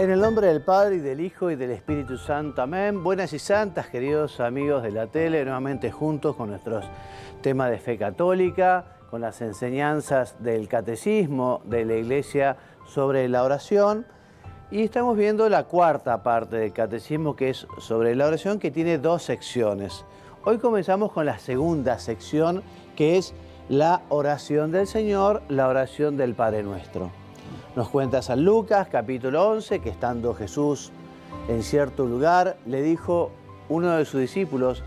En el nombre del Padre, y del Hijo, y del Espíritu Santo. Amén. Buenas y santas, queridos amigos de la tele, nuevamente juntos con nuestros temas de fe católica, con las enseñanzas del catecismo de la Iglesia sobre la oración. Y estamos viendo la cuarta parte del catecismo, que es sobre la oración, que tiene dos secciones. Hoy comenzamos con la segunda sección, que es la oración del Señor, la oración del Padre Nuestro. Nos cuenta San Lucas, capítulo 11, que estando Jesús en cierto lugar, le dijo uno de sus discípulos: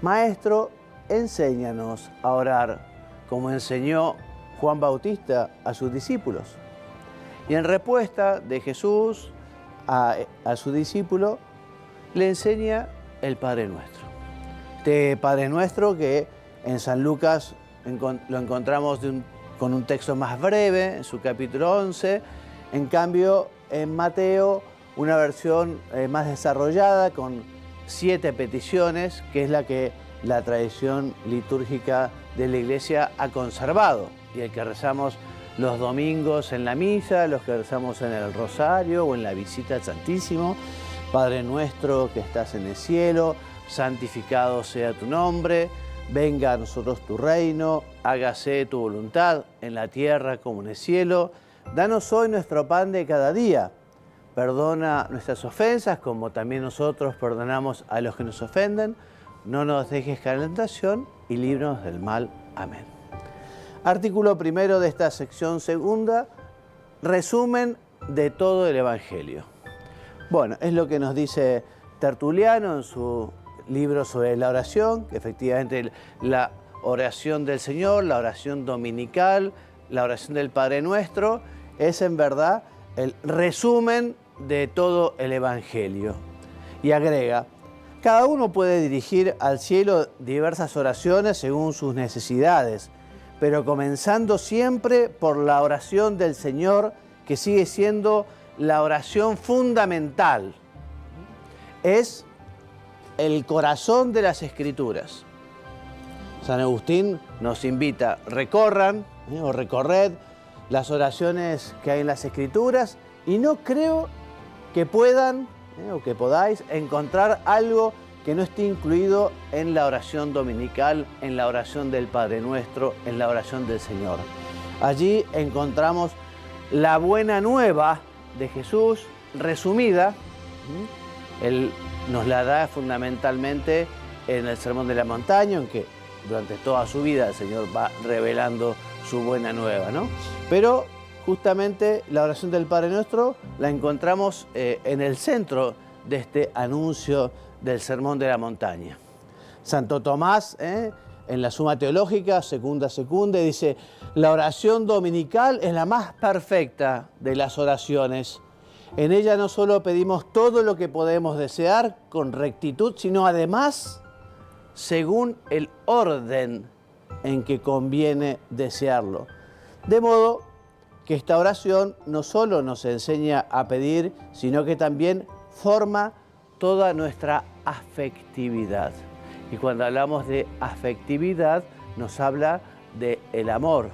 Maestro, enséñanos a orar, como enseñó Juan Bautista a sus discípulos. Y en respuesta de Jesús a su discípulo, le enseña el Padre Nuestro. Este Padre Nuestro que en San Lucas lo encontramos con un texto más breve, en su capítulo 11. En cambio, en Mateo, una versión más desarrollada, con 7 peticiones, que es la que la tradición litúrgica de la Iglesia ha conservado, y el que rezamos los domingos en la misa, los que rezamos en el rosario o en la visita al Santísimo. Padre nuestro que estás en el cielo, santificado sea tu nombre. Venga a nosotros tu reino, hágase tu voluntad en la tierra como en el cielo. Danos hoy nuestro pan de cada día. Perdona nuestras ofensas como también nosotros perdonamos a los que nos ofenden. No nos dejes caer en la tentación y líbranos del mal. Amén. Artículo primero de esta sección segunda, resumen de todo el Evangelio. Bueno, es lo que nos dice Tertuliano en su libro sobre la oración, que efectivamente la oración del Señor, la oración dominical, la oración del Padre Nuestro, es en verdad el resumen de todo el Evangelio. Y agrega: cada uno puede dirigir al cielo diversas oraciones según sus necesidades, pero comenzando siempre por la oración del Señor, que sigue siendo la oración fundamental. Es el corazón de las Escrituras. San Agustín nos invita: recorran o recorred las oraciones que hay en las Escrituras, y no creo que puedan o que podáis encontrar algo que no esté incluido en la oración dominical, en la oración del Padre Nuestro, en la oración del Señor. Allí encontramos la buena nueva de Jesús resumida. Él nos la da fundamentalmente en el Sermón de la Montaña, en que durante toda su vida el Señor va revelando su buena nueva, ¿no? Pero justamente la oración del Padre Nuestro la encontramos en el centro de este anuncio del Sermón de la Montaña. Santo Tomás, en la Suma Teológica, Secunda, dice: la oración dominical es la más perfecta de las oraciones. En ella no solo pedimos todo lo que podemos desear con rectitud, sino además según el orden en que conviene desearlo. De modo que esta oración no solo nos enseña a pedir, sino que también forma toda nuestra afectividad. Y cuando hablamos de afectividad, nos habla del amor,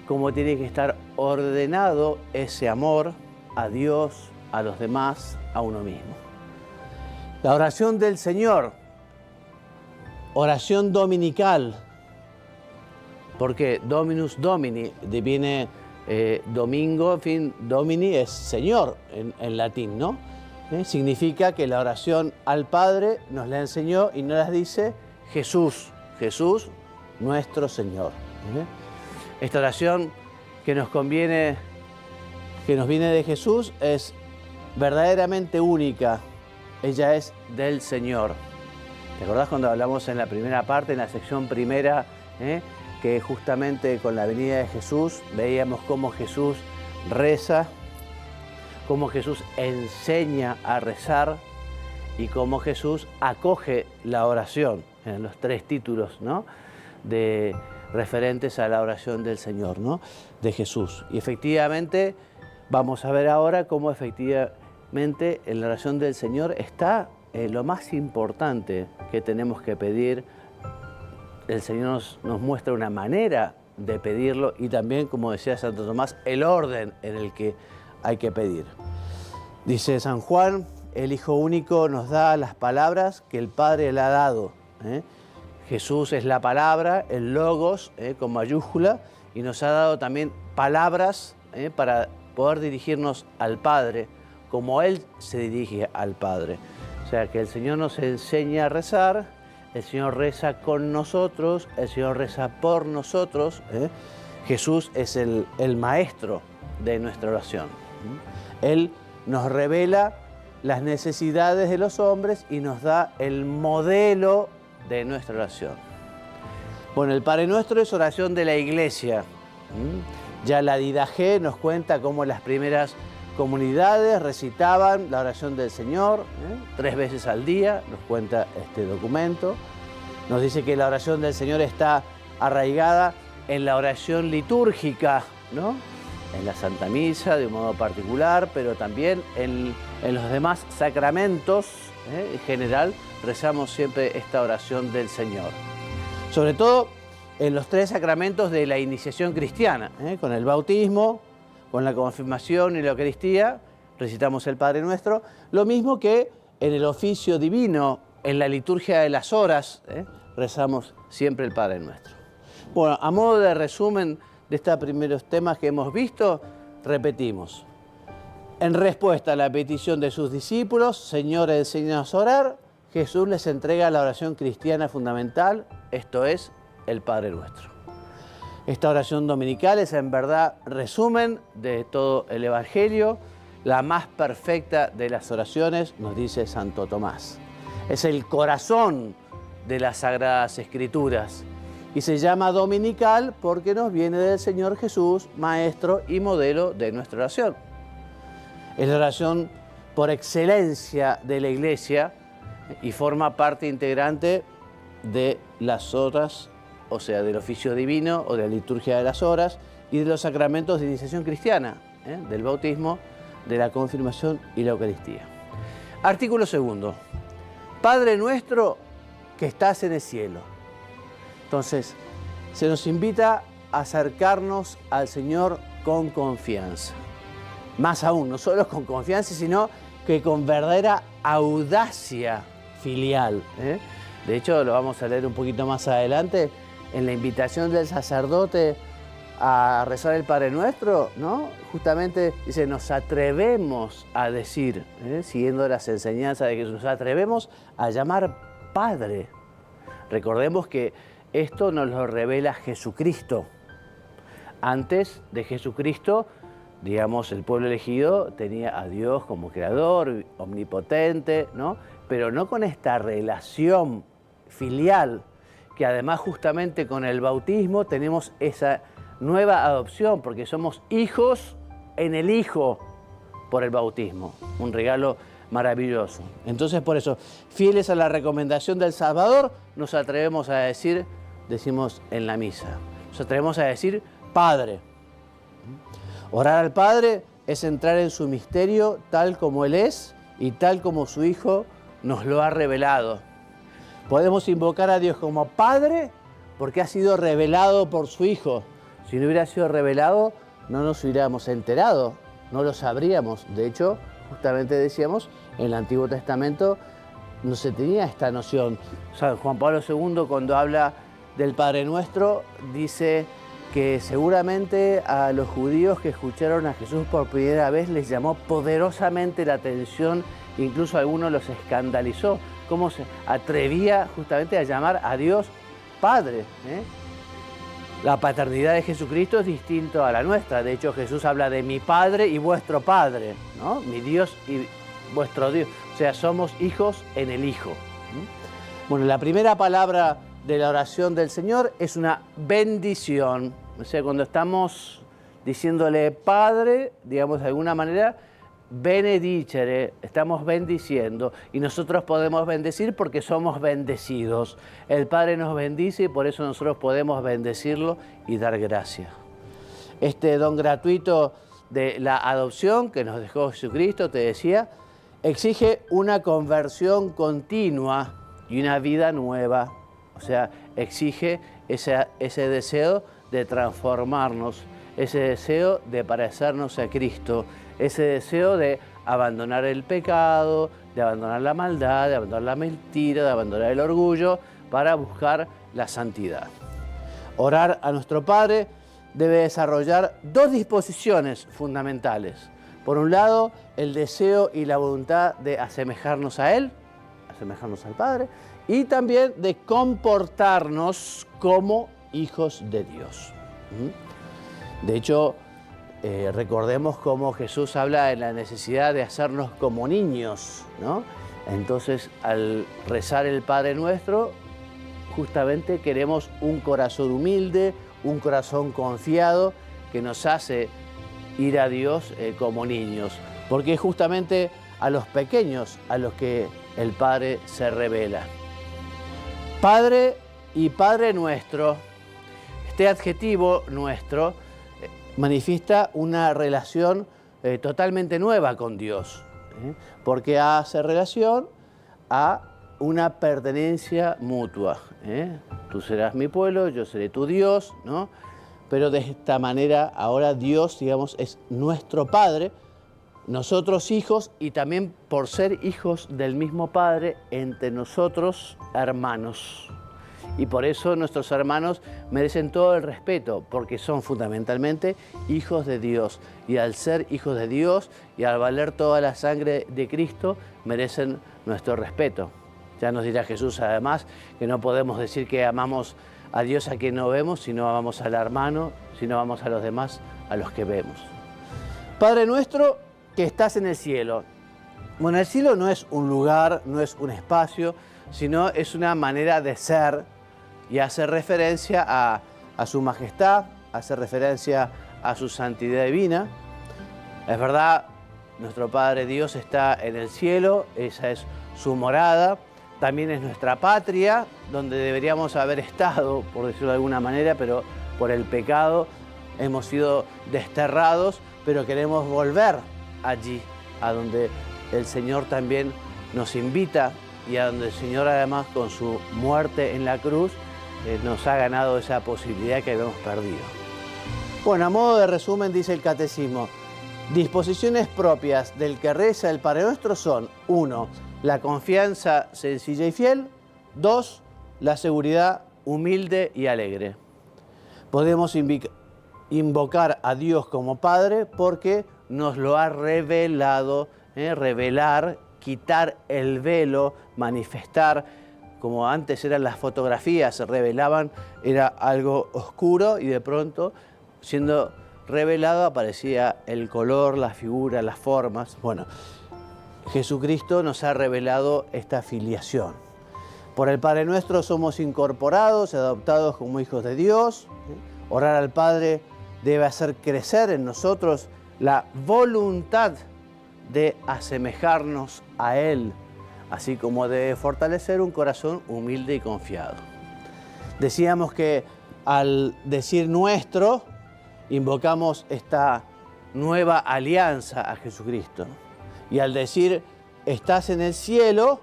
cómo tiene que estar ordenado ese amor a Dios, a los demás, a uno mismo. La oración del Señor, oración dominical, porque Dominus Domini viene domingo, en fin, Domini es Señor en latín, ¿no? Significa que la oración al Padre nos la enseñó y nos la dice Jesús, Jesús nuestro Señor. Esta oración que nos viene de Jesús es verdaderamente única. Ella es del Señor. ¿Te acordás cuando hablamos en la primera parte, en la sección primera, que justamente con la venida de Jesús veíamos cómo Jesús reza, cómo Jesús enseña a rezar y cómo Jesús acoge la oración, en los 3 títulos, ¿no?, de referentes a la oración del Señor, ¿no?, de Jesús. Y efectivamente vamos a ver ahora cómo efectivamente en la oración del Señor está lo más importante que tenemos que pedir. El Señor nos muestra una manera de pedirlo y también, como decía Santo Tomás, el orden en el que hay que pedir. Dice San Juan, el Hijo único nos da las palabras que el Padre le ha dado. Jesús es la palabra, el logos, con mayúscula, y nos ha dado también palabras para poder dirigirnos al Padre, como Él se dirige al Padre. O sea, que el Señor nos enseña a rezar, el Señor reza con nosotros, el Señor reza por nosotros. Jesús es el maestro de nuestra oración. Él nos revela las necesidades de los hombres y nos da el modelo de nuestra oración. Bueno, el Padre Nuestro es oración de la Iglesia. Ya la Didache nos cuenta cómo las primeras comunidades recitaban la oración del Señor 3 veces al día, nos cuenta este documento. Nos dice que la oración del Señor está arraigada en la oración litúrgica, ¿no? En la Santa Misa de un modo particular, pero también en los demás sacramentos. En general rezamos siempre esta oración del Señor. Sobre todo en los 3 sacramentos de la iniciación cristiana, con el bautismo, con la confirmación y la Eucaristía, recitamos el Padre Nuestro, lo mismo que en el oficio divino, en la liturgia de las horas, rezamos siempre el Padre Nuestro. Bueno, a modo de resumen de estos primeros temas que hemos visto, repetimos. En respuesta a la petición de sus discípulos, Señor, enséñanos a orar, Jesús les entrega la oración cristiana fundamental, esto es, el Padre Nuestro. Esta oración dominical es en verdad resumen de todo el Evangelio, la más perfecta de las oraciones, nos dice Santo Tomás. Es el corazón de las Sagradas Escrituras y se llama dominical porque nos viene del Señor Jesús, maestro y modelo de nuestra oración. Es la oración por excelencia de la Iglesia y forma parte integrante de las horas, o sea, del oficio divino o de la liturgia de las horas y de los sacramentos de iniciación cristiana, del bautismo, de la confirmación y la Eucaristía. Artículo 2. Padre nuestro que estás en el cielo. Entonces, se nos invita a acercarnos al Señor con confianza. Más aún, no solo con confianza, sino que con verdadera audacia filial. De hecho, lo vamos a leer un poquito más adelante, en la invitación del sacerdote a rezar el Padre Nuestro, ¿no? Justamente dice, nos atrevemos a decir, siguiendo las enseñanzas de Jesús, nos atrevemos a llamar Padre. Recordemos que esto nos lo revela Jesucristo. Antes de Jesucristo, digamos, el pueblo elegido tenía a Dios como creador, omnipotente, ¿no? Pero no con esta relación filial, que además justamente con el bautismo tenemos esa nueva adopción, porque somos hijos en el Hijo por el bautismo, un regalo maravilloso. Entonces, por eso, fieles a la recomendación del Salvador, nos atrevemos a decir, decimos en la misa, nos atrevemos a decir Padre. Orar al Padre es entrar en su misterio tal como Él es y tal como su Hijo nos lo ha revelado. Podemos invocar a Dios como Padre porque ha sido revelado por su Hijo. Si no hubiera sido revelado, no nos hubiéramos enterado, no lo sabríamos. De hecho, justamente decíamos, en el Antiguo Testamento no se tenía esta noción. San Juan Pablo II, cuando habla del Padre Nuestro, dice que seguramente a los judíos que escucharon a Jesús por primera vez les llamó poderosamente la atención, incluso a algunos los escandalizó, cómo se atrevía justamente a llamar a Dios Padre. La paternidad de Jesucristo es distinta a la nuestra. De hecho, Jesús habla de mi Padre y vuestro Padre, ¿no? Mi Dios y vuestro Dios. O sea, somos hijos en el Hijo. Bueno, la primera palabra de la oración del Señor es una bendición. O sea, cuando estamos diciéndole Padre, digamos de alguna manera, benedicere, estamos bendiciendo y nosotros podemos bendecir porque somos bendecidos. El Padre nos bendice y por eso nosotros podemos bendecirlo y dar gracia. Este don gratuito de la adopción que nos dejó Jesucristo, te decía, exige una conversión continua y una vida nueva. O sea, exige ese deseo de transformarnos, ese deseo de parecernos a Cristo, ese deseo de abandonar el pecado, de abandonar la maldad, de abandonar la mentira, de abandonar el orgullo, para buscar la santidad. Orar a nuestro Padre debe desarrollar dos disposiciones fundamentales. Por un lado, el deseo y la voluntad de asemejarnos a Él, asemejarnos al Padre, y también de comportarnos como hijos de Dios. De hecho, recordemos cómo Jesús habla de la necesidad de hacernos como niños, ¿no? Entonces, al rezar el Padre Nuestro, justamente queremos un corazón humilde, un corazón confiado, que nos hace ir a Dios como niños, porque es justamente a los pequeños a los que el Padre se revela. Padre y Padre Nuestro, este adjetivo nuestro manifiesta una relación totalmente nueva con Dios, porque hace relación a una pertenencia mutua. Tú serás mi pueblo, yo seré tu Dios, ¿no? Pero de esta manera ahora Dios, digamos, es nuestro Padre, nosotros hijos, y también por ser hijos del mismo Padre, entre nosotros hermanos. Y por eso nuestros hermanos merecen todo el respeto, porque son fundamentalmente hijos de Dios. Y al ser hijos de Dios y al valer toda la sangre de Cristo, merecen nuestro respeto. Ya nos dirá Jesús además que no podemos decir que amamos a Dios a quien no vemos, sino amamos al hermano, sino amamos a los demás, a los que vemos. Padre nuestro que estás en el cielo. Bueno, el cielo no es un lugar, no es un espacio, sino es una manera de ser, y hace referencia a su majestad, hace referencia a su santidad divina. Es verdad, nuestro Padre Dios está en el cielo, esa es su morada, también es nuestra patria, donde deberíamos haber estado, por decirlo de alguna manera, pero por el pecado hemos sido desterrados, pero queremos volver allí, a donde el Señor también nos invita y a donde el Señor además con su muerte en la cruz nos ha ganado esa posibilidad que habíamos perdido. Bueno, a modo de resumen dice el Catecismo, disposiciones propias del que reza el Padre Nuestro son: 1. La confianza sencilla y fiel. 2. La seguridad humilde y alegre. Podemos invocar a Dios como Padre porque nos lo ha revelado, revelar, quitar el velo, manifestar. Como antes eran las fotografías, se revelaban, era algo oscuro y de pronto, siendo revelado, aparecía el color, la figura, las formas. Bueno, Jesucristo nos ha revelado esta filiación. Por el Padre Nuestro somos incorporados, adoptados como hijos de Dios. Orar al Padre debe hacer crecer en nosotros la voluntad de asemejarnos a Él, así como debe fortalecer un corazón humilde y confiado. Decíamos que al decir nuestro, invocamos esta nueva alianza a Jesucristo. Y al decir estás en el cielo,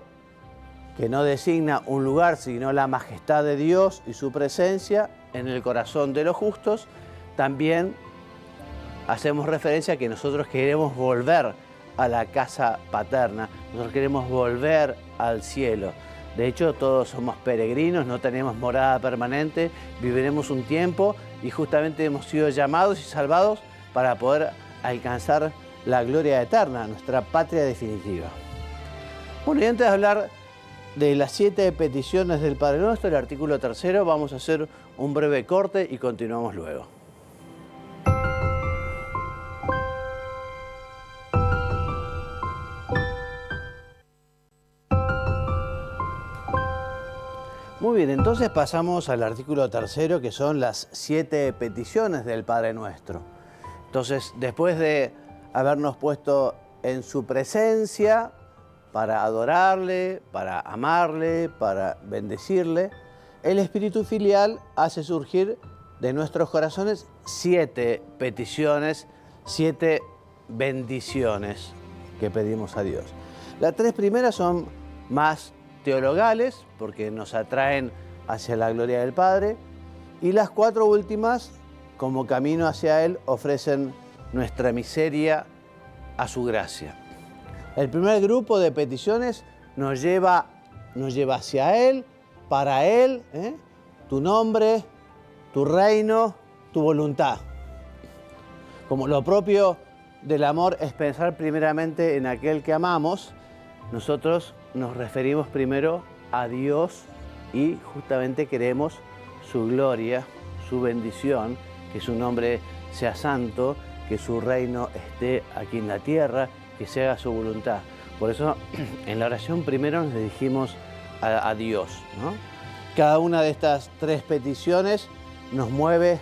que no designa un lugar, sino la majestad de Dios y su presencia en el corazón de los justos, también hacemos referencia a que nosotros queremos volver a la casa paterna, nosotros queremos volver al cielo. De hecho, todos somos peregrinos, no tenemos morada permanente, viviremos un tiempo y justamente hemos sido llamados y salvados para poder alcanzar la gloria eterna, nuestra patria definitiva. Bueno, y antes de hablar de las 7 peticiones del Padre Nuestro, el artículo 3, vamos a hacer un breve corte y continuamos luego. Muy bien, entonces pasamos al artículo 3, que son las 7 peticiones del Padre Nuestro. Entonces, después de habernos puesto en su presencia para adorarle, para amarle, para bendecirle, el Espíritu Filial hace surgir de nuestros corazones 7 peticiones, 7 bendiciones que pedimos a Dios. Las 3 primeras son más teologales, porque nos atraen hacia la gloria del Padre, y las 4 últimas, como camino hacia Él, ofrecen nuestra miseria a su gracia. El primer grupo de peticiones nos lleva hacia Él, para Él, tu nombre, tu reino, tu voluntad. Como lo propio del amor es pensar primeramente en aquel que amamos, nosotros nos referimos primero a Dios y justamente queremos su gloria, su bendición, que su nombre sea santo, que su reino esté aquí en la tierra, que se haga su voluntad. Por eso en la oración primero nos dirigimos a Dios, ¿no? Cada una de estas tres peticiones nos mueve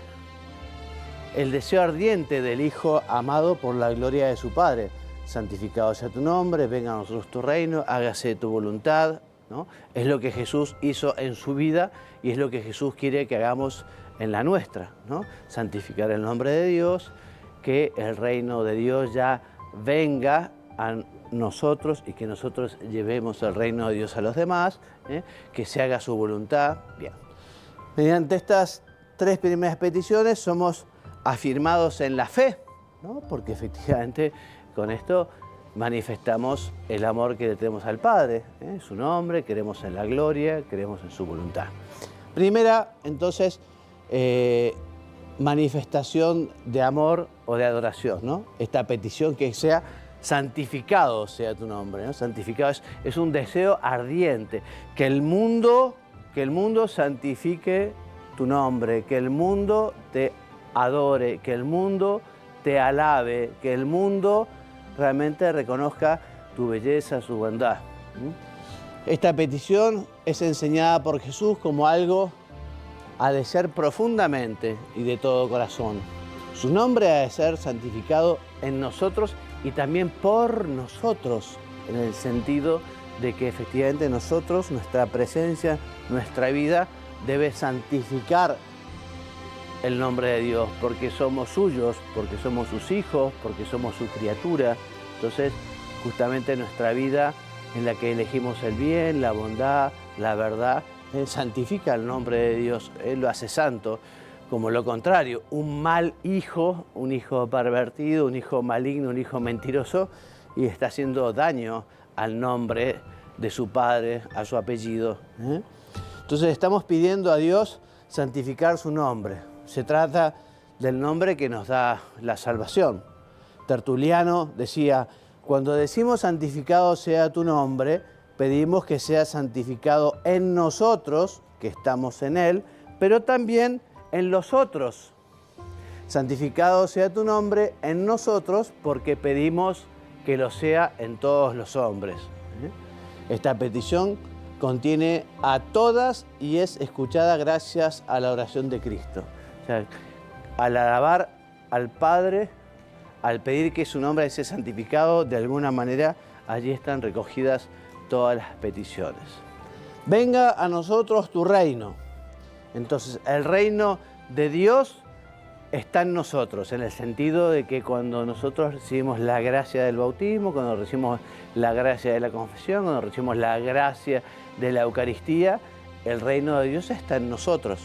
el deseo ardiente del Hijo amado por la gloria de su Padre. Santificado sea tu nombre, venga a nosotros tu reino, hágase tu voluntad, ¿no? Es lo que Jesús hizo en su vida y es lo que Jesús quiere que hagamos en la nuestra, ¿no? Santificar el nombre de Dios, que el reino de Dios ya venga a nosotros y que nosotros llevemos el reino de Dios a los demás, que se haga su voluntad. Bien. Mediante estas tres primeras peticiones somos afirmados en la fe, ¿no? Porque efectivamente con esto manifestamos el amor que le tenemos al Padre, su nombre, creemos en la gloria, creemos en su voluntad. Primera, entonces, manifestación de amor o de adoración, ¿no? Esta petición que sea santificado sea tu nombre, ¿no? Santificado es un deseo ardiente, que el mundo santifique tu nombre, que el mundo te adore, que el mundo te alabe, que el mundo realmente reconozca tu belleza, su bondad. Esta petición es enseñada por Jesús como algo a desear profundamente y de todo corazón. Su nombre ha de ser santificado en nosotros y también por nosotros, en el sentido de que efectivamente nosotros, nuestra presencia, nuestra vida, debe santificar el nombre de Dios, porque somos suyos, porque somos sus hijos, porque somos su criatura. Entonces, justamente nuestra vida en la que elegimos el bien, la bondad, la verdad, santifica el nombre de Dios, Él lo hace santo. Como lo contrario, un mal hijo, un hijo pervertido, un hijo maligno, un hijo mentiroso, y está haciendo daño al nombre de su padre, a su apellido. Entonces estamos pidiendo a Dios santificar su nombre. Se trata del nombre que nos da la salvación. Tertuliano decía, cuando decimos santificado sea tu nombre, pedimos que sea santificado en nosotros, que estamos en Él, pero también en los otros. Santificado sea tu nombre en nosotros porque pedimos que lo sea en todos los hombres. Esta petición contiene a todas y es escuchada gracias a la oración de Cristo. O sea, al alabar al Padre, al pedir que su nombre sea santificado, de alguna manera allí están recogidas todas las peticiones. Venga a nosotros tu reino. Entonces, el reino de Dios está en nosotros, en el sentido de que cuando nosotros recibimos la gracia del bautismo, cuando recibimos la gracia de la confesión, cuando recibimos la gracia de la Eucaristía, el reino de Dios está en nosotros.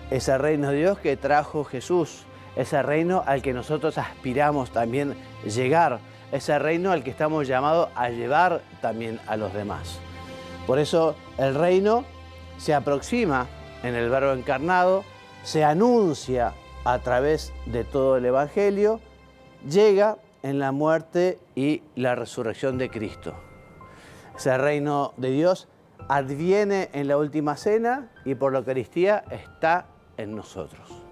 Ese reino de Dios que trajo Jesús, ese reino al que nosotros aspiramos también llegar, ese reino al que estamos llamados a llevar también a los demás. Por eso el reino se aproxima en el Verbo encarnado, se anuncia a través de todo el Evangelio, llega en la muerte y la resurrección de Cristo. Ese reino de Dios adviene en la última cena y por la Eucaristía está en nosotros.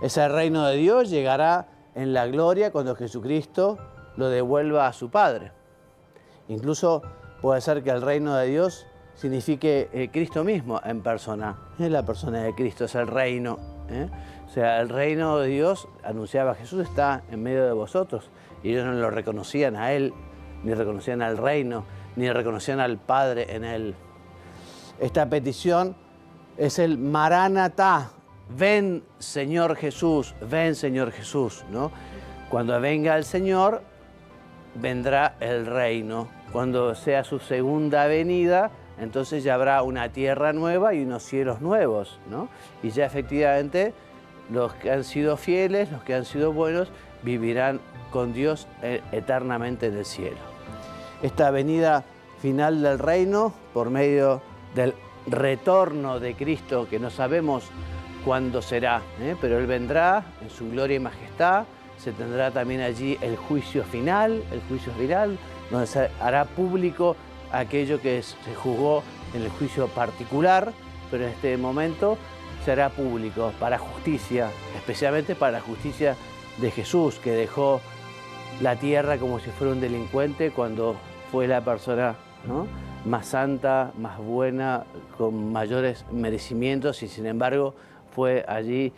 Ese reino de Dios llegará en la gloria cuando Jesucristo lo devuelva a su Padre. Incluso puede ser que el reino de Dios signifique Cristo mismo en persona. Es la persona de Cristo, es el reino. O sea, el reino de Dios, anunciaba Jesús, está en medio de vosotros. Y ellos no lo reconocían a Él, ni reconocían al reino, ni reconocían al Padre en Él. Esta petición es el Maranatá. Ven, Señor Jesús, ¿no? Cuando venga el Señor, vendrá el reino. Cuando sea su segunda venida, entonces ya habrá una tierra nueva y unos cielos nuevos, ¿no? Y ya efectivamente los que han sido fieles, los que han sido buenos, vivirán con Dios eternamente en el cielo. esta venida final del reino por medio del retorno de Cristo, que no sabemos cuándo será, pero Él vendrá en su gloria y majestad. Se tendrá también allí el juicio final, donde se hará público aquello que se juzgó en el juicio particular, pero en este momento se hará público para justicia, especialmente para la justicia de Jesús, que dejó la tierra como si fuera un delincuente cuando fue la persona, ¿no?, más santa, más buena, con mayores merecimientos, y sin embargo fue allí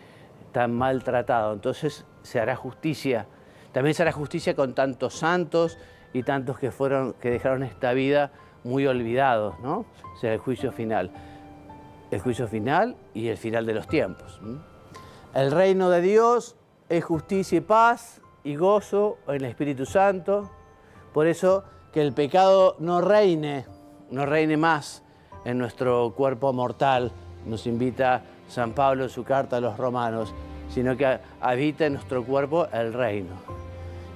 tan maltratado. Entonces se hará justicia. También se hará justicia con tantos santos y tantos que dejaron esta vida muy olvidados, ¿no? O sea, el juicio final. El juicio final y el final de los tiempos. El reino de Dios es justicia y paz y gozo en el Espíritu Santo. Por eso que el pecado no reine más en nuestro cuerpo mortal, nos invita San Pablo en su carta a los romanos, sino que habita en nuestro cuerpo el reino.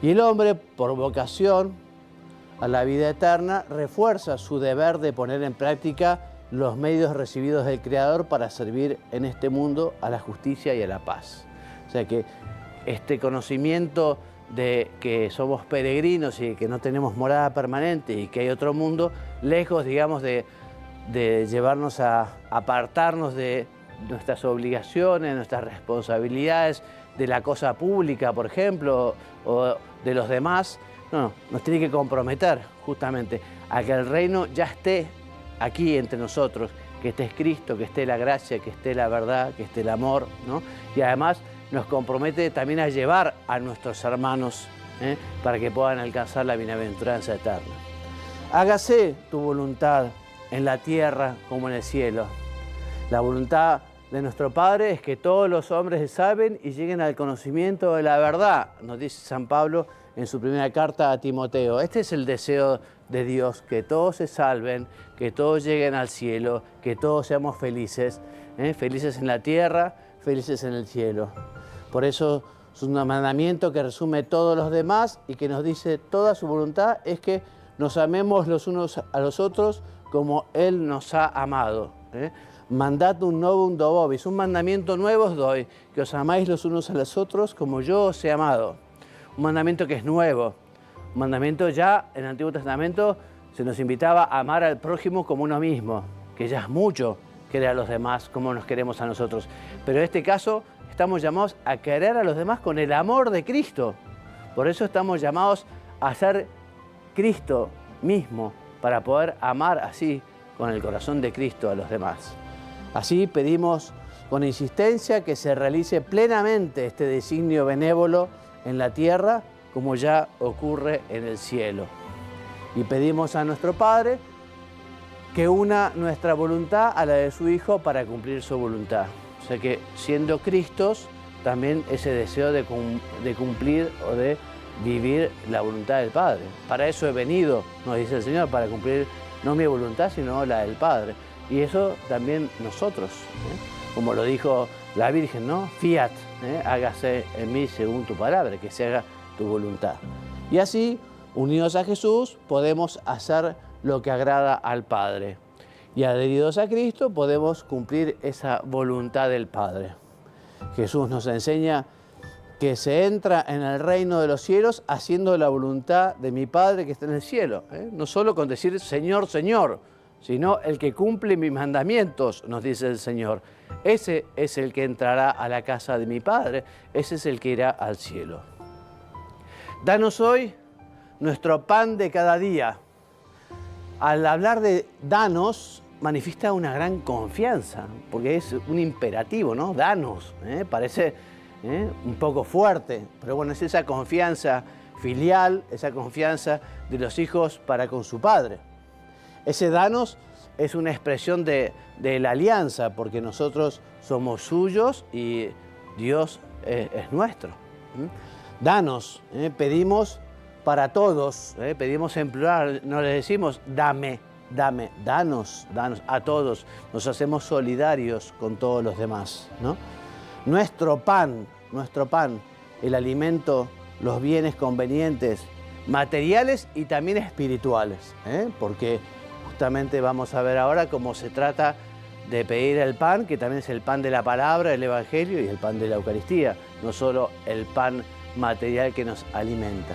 Y el hombre, por vocación a la vida eterna, refuerza su deber de poner en práctica los medios recibidos del Creador para servir en este mundo a la justicia y a la paz. O sea que este conocimiento de que somos peregrinos y que no tenemos morada permanente y que hay otro mundo, lejos, digamos, de llevarnos a apartarnos de nuestras obligaciones, nuestras responsabilidades, de la cosa pública, por ejemplo, o de los demás, no, nos tiene que comprometer justamente a que el reino ya esté aquí entre nosotros, que esté Cristo, que esté la gracia, que esté la verdad, que esté el amor, ¿no? Y además nos compromete también a llevar a nuestros hermanos para que puedan alcanzar la bienaventuranza eterna. Hágase tu voluntad en la tierra como en el cielo. La voluntad de nuestro Padre es que todos los hombres se salven y lleguen al conocimiento de la verdad, nos dice San Pablo en su primera carta a Timoteo. Este es el deseo de Dios, que todos se salven, que todos lleguen al cielo, que todos seamos felices, felices en la tierra, felices en el cielo. Por eso es un mandamiento que resume todos los demás y que nos dice toda su voluntad es que nos amemos los unos a los otros como Él nos ha amado. Mandatum novum do vobis, un mandamiento nuevo os doy, que os amáis los unos a los otros como yo os he amado. Un mandamiento que es nuevo. Un mandamiento ya en el Antiguo Testamento se nos invitaba a amar al prójimo como uno mismo, que ya es mucho querer a los demás como nos queremos a nosotros. Pero en este caso estamos llamados a querer a los demás con el amor de Cristo. Por eso estamos llamados a ser Cristo mismo, para poder amar así con el corazón de Cristo a los demás. Así pedimos con insistencia que se realice plenamente este designio benévolo en la tierra como ya ocurre en el cielo. Y pedimos a nuestro Padre que una nuestra voluntad a la de su Hijo para cumplir su voluntad. O sea que siendo Cristos, también ese deseo de cumplir o de vivir la voluntad del Padre. Para eso he venido, nos dice el Señor, para cumplir no mi voluntad, sino la del Padre. Y eso también nosotros, como lo dijo la Virgen, ¿no? Fiat, hágase en mí según tu palabra, que se haga tu voluntad. Y así, unidos a Jesús, podemos hacer lo que agrada al Padre. Y adheridos a Cristo, podemos cumplir esa voluntad del Padre. Jesús nos enseña que se entra en el reino de los cielos haciendo la voluntad de mi Padre que está en el cielo. No solo con decir Señor, Señor, sino el que cumple mis mandamientos, nos dice el Señor. Ese es el que entrará a la casa de mi Padre, ese es el que irá al cielo. Danos hoy nuestro pan de cada día. Al hablar de danos, manifiesta una gran confianza, porque es un imperativo, ¿no? Danos, parece un poco fuerte, pero bueno, es esa confianza filial, esa confianza de los hijos para con su padre. Ese danos es una expresión de la alianza, porque nosotros somos suyos y Dios es nuestro. Danos, pedimos para todos, pedimos en plural, no le decimos dame, dame, danos, danos a todos, nos hacemos solidarios con todos los demás, ¿no? Nuestro pan, el alimento, los bienes convenientes, materiales y también espirituales, porque justamente vamos a ver ahora cómo se trata de pedir el pan, que también es el pan de la palabra, el Evangelio, y el pan de la Eucaristía, no solo el pan material que nos alimenta.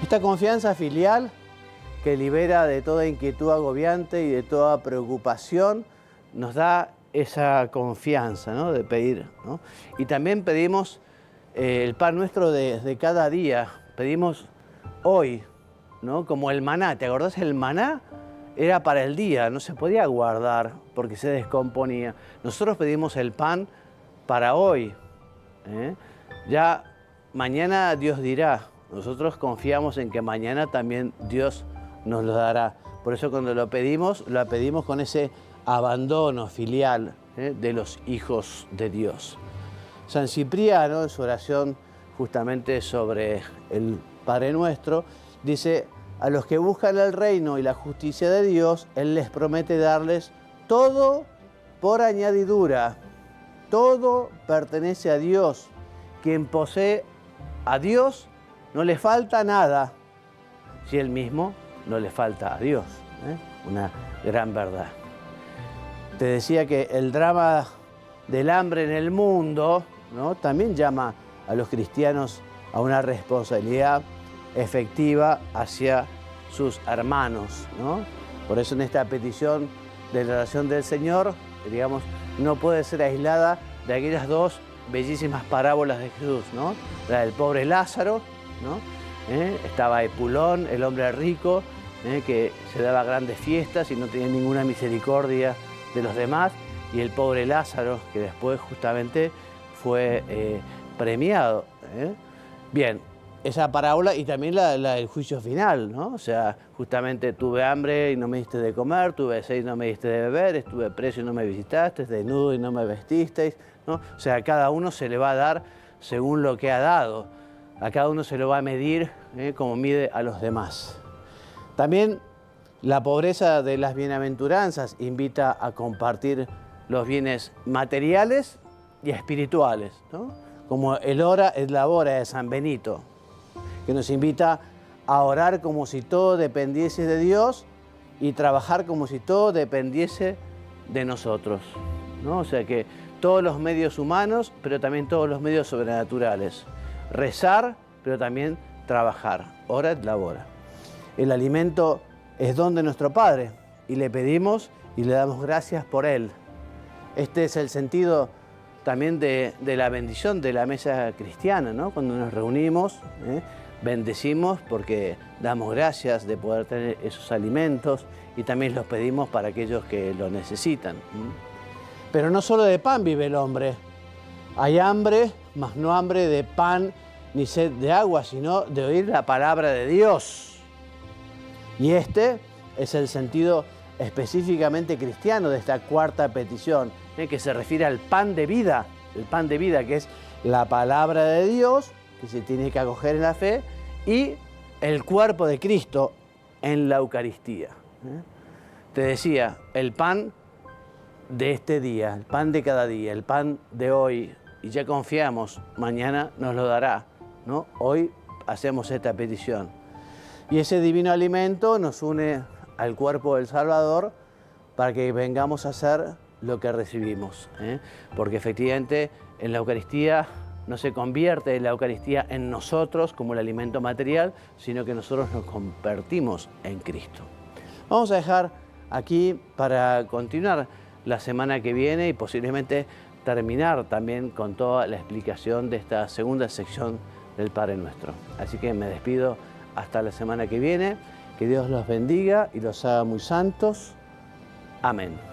Esta confianza filial que libera de toda inquietud agobiante y de toda preocupación, nos da esa confianza, ¿no?, de pedir, ¿no? Y también pedimos el pan nuestro de cada día, pedimos hoy, ¿no?, como el maná. ¿Te acordás? El maná era para el día, no se podía guardar porque se descomponía. Nosotros pedimos el pan para hoy, Ya mañana Dios dirá. Nosotros confiamos en que mañana también Dios nos lo dará. Por eso cuando lo pedimos con ese abandono filial de los hijos de Dios. San Cipriano, en su oración justamente sobre el Padre Nuestro, dice: a los que buscan el reino y la justicia de Dios, Él les promete darles todo por añadidura. Todo pertenece a Dios. Quien posee a Dios no le falta nada, si Él mismo no le falta a Dios. Una gran verdad. Te decía que el drama del hambre en el mundo, ¿no?, también llama a los cristianos a una responsabilidad efectiva hacia sus hermanos, ¿no? Por eso en esta petición de la oración del Señor, digamos, no puede ser aislada de aquellas dos bellísimas parábolas de Jesús, ¿no? La del pobre Lázaro, ¿no? Estaba Epulón, el hombre rico, que se daba grandes fiestas y no tenía ninguna misericordia de los demás, y el pobre Lázaro, que después justamente fue premiado. Bien, esa parábola y también la del juicio final, ¿no? O sea, justamente tuve hambre y no me diste de comer, tuve sed y no me diste de beber, estuve preso y no me visitaste, desnudo y no me vestisteis, ¿no? O sea, a cada uno se le va a dar según lo que ha dado. A cada uno se lo va a medir como mide a los demás. También la pobreza de las bienaventuranzas invita a compartir los bienes materiales y espirituales, ¿no? Como el ora et labora de San Benito, que nos invita a orar como si todo dependiese de Dios y trabajar como si todo dependiese de nosotros, ¿no? O sea que todos los medios humanos, pero también todos los medios sobrenaturales. Rezar, pero también trabajar. Ora et labora. El alimento es don de nuestro Padre y le pedimos y le damos gracias por él. Este es el sentido también de la bendición de la mesa cristiana, ¿no? Cuando nos reunimos, bendecimos porque damos gracias de poder tener esos alimentos y también los pedimos para aquellos que lo necesitan. Pero no solo de pan vive el hombre. Hay hambre, mas no hambre de pan ni sed de agua, sino de oír la palabra de Dios. Y este es el sentido específicamente cristiano de esta cuarta petición, que se refiere al pan de vida, el pan de vida que es la palabra de Dios, que se tiene que acoger en la fe, y el cuerpo de Cristo en la Eucaristía. Te decía, el pan de este día, el pan de cada día, el pan de hoy, y ya confiamos, mañana nos lo dará, ¿no? Hoy hacemos esta petición. Y ese divino alimento nos une al cuerpo del Salvador para que vengamos a hacer lo que recibimos, porque efectivamente en la Eucaristía no se convierte la Eucaristía en nosotros como el alimento material, sino que nosotros nos convertimos en Cristo. Vamos a dejar aquí para continuar la semana que viene y posiblemente terminar también con toda la explicación de esta segunda sección del Padre Nuestro. Así que me despido hasta la semana que viene. Que Dios los bendiga y los haga muy santos. Amén.